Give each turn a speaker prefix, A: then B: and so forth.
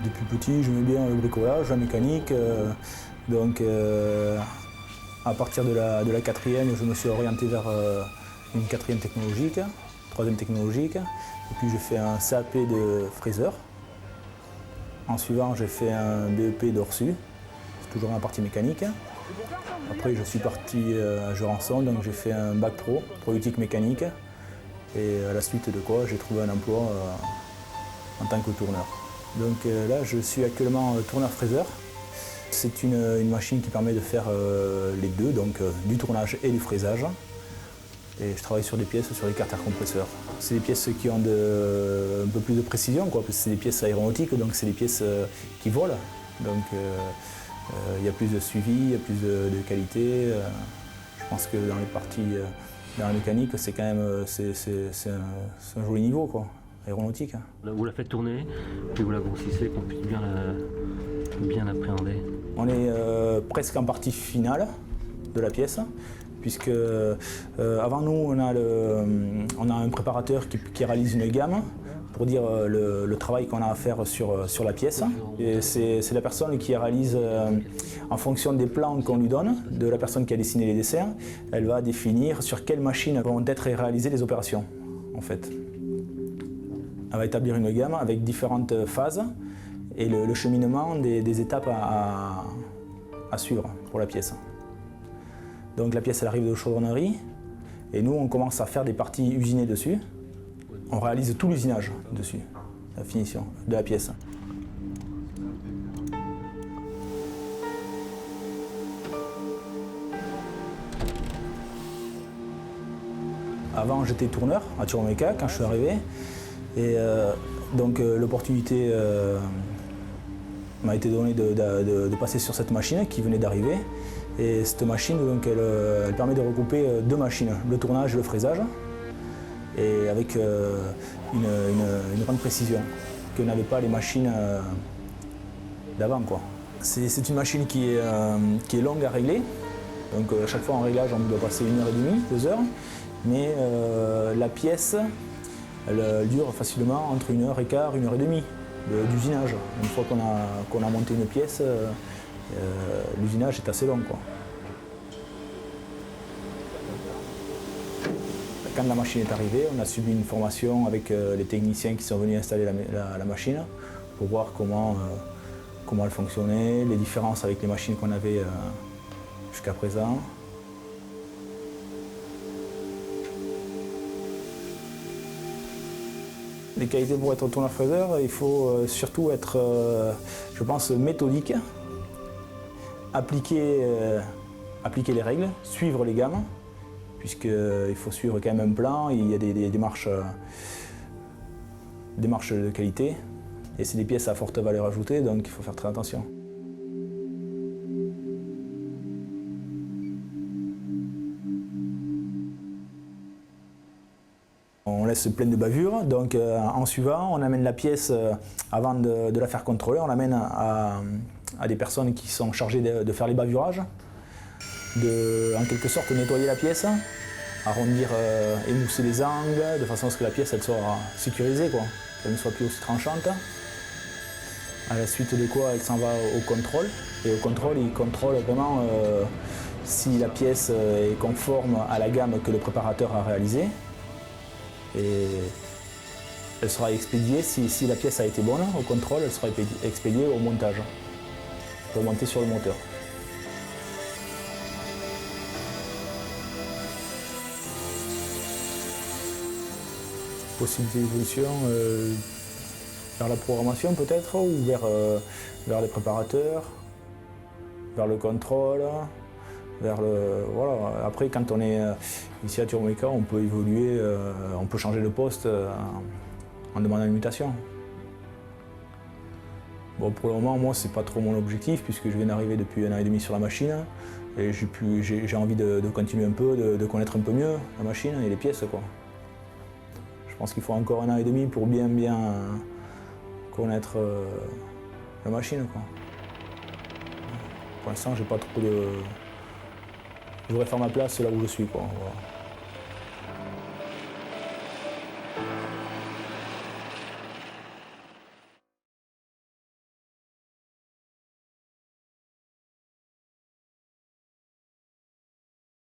A: Depuis petit, j'aimais bien le bricolage, la mécanique. Donc à partir de la quatrième, je me suis orienté vers une quatrième technologique, troisième technologique. Et puis j'ai fait un CAP de fraiseur. En suivant, j'ai fait un BEP d'Orsu, c'est toujours dans la partie mécanique. Après, je suis parti à Jurançon, donc j'ai fait un bac pro, productique mécanique. Et à la suite de quoi, j'ai trouvé un emploi en tant que tourneur. Donc là, je suis actuellement tourneur-fraiseur. C'est une machine qui permet de faire les deux, donc du tournage et du fraisage. Et je travaille sur des pièces, sur les carters compresseurs. C'est des pièces qui ont un peu plus de précision, quoi, parce que c'est des pièces aéronautiques, donc c'est des pièces qui volent. Donc il y a plus de suivi, il y a plus de qualité. Je pense que dans les parties, dans la mécanique, c'est quand même c'est un joli niveau, quoi, aéronautique.
B: Vous la faites tourner, puis vous la grossissez, qu'on puisse bien l'appréhender.
A: On est presque en partie finale de la pièce, puisque avant nous, on a un préparateur qui réalise une gamme pour dire le travail qu'on a à faire sur la pièce. Et c'est la personne qui réalise, en fonction des plans qu'on lui donne, de la personne qui a dessiné les dessins, elle va définir sur quelle machine vont être réalisées les opérations, en fait. Elle va établir une gamme avec différentes phases et le cheminement des étapes à suivre pour la pièce. Donc la pièce elle arrive de chaudronnerie et nous on commence à faire des parties usinées dessus. On réalise tout l'usinage dessus, la finition de la pièce. Avant j'étais tourneur à Turméca quand je suis arrivé et donc l'opportunité m'a été donnée de passer sur cette machine qui venait d'arriver. Et cette machine, donc, elle permet de regrouper deux machines, le tournage et le fraisage, et avec une grande précision que n'avaient pas les machines d'avant, quoi. C'est une machine qui est longue à régler, donc à chaque fois en réglage on doit passer 1h30, 2 heures, mais la pièce elle dure facilement entre 1h15, 1h30 d'usinage. Une fois qu'on a monté une pièce, l'usinage est assez long, quoi. Quand la machine est arrivée, on a subi une formation avec les techniciens qui sont venus installer la machine pour voir comment elle fonctionnait, les différences avec les machines qu'on avait jusqu'à présent. Les qualités pour être tourneur-fraiseur, il faut surtout être, je pense, méthodique, appliquer les règles, suivre les gammes, puisqu'il faut suivre quand même un plan, il y a des démarches de qualité, et c'est des pièces à forte valeur ajoutée, donc il faut faire très attention. On laisse plein de bavures, donc en suivant, on amène la pièce avant de la faire contrôler, on l'amène à des personnes qui sont chargées de faire les bavurages, en quelque sorte nettoyer la pièce, arrondir, émousser les angles, de façon à ce que la pièce elle soit sécurisée, quoi, qu'elle ne soit plus aussi tranchante. À la suite de quoi, elle s'en va au contrôle, et au contrôle, il contrôle vraiment si la pièce est conforme à la gamme que le préparateur a réalisée. Et elle sera expédiée, si la pièce a été bonne, au contrôle, elle sera expédiée au montage, pour monter sur le moteur. Possibilité d'évolution vers la programmation peut-être, ou vers les préparateurs, vers le contrôle. Voilà. Après, quand on est ici à Turméca, on peut évoluer, on peut changer de poste en demandant une mutation. Bon, pour le moment, moi, c'est pas trop mon objectif, puisque je viens d'arriver depuis 1 an et demi sur la machine, et j'ai envie de continuer un peu, de connaître un peu mieux la machine et les pièces, quoi. Je pense qu'il faut encore 1 an et demi pour bien connaître la machine, quoi. Pour l'instant, j'ai pas trop de... Je voudrais faire ma place là où je suis, quoi. Voilà.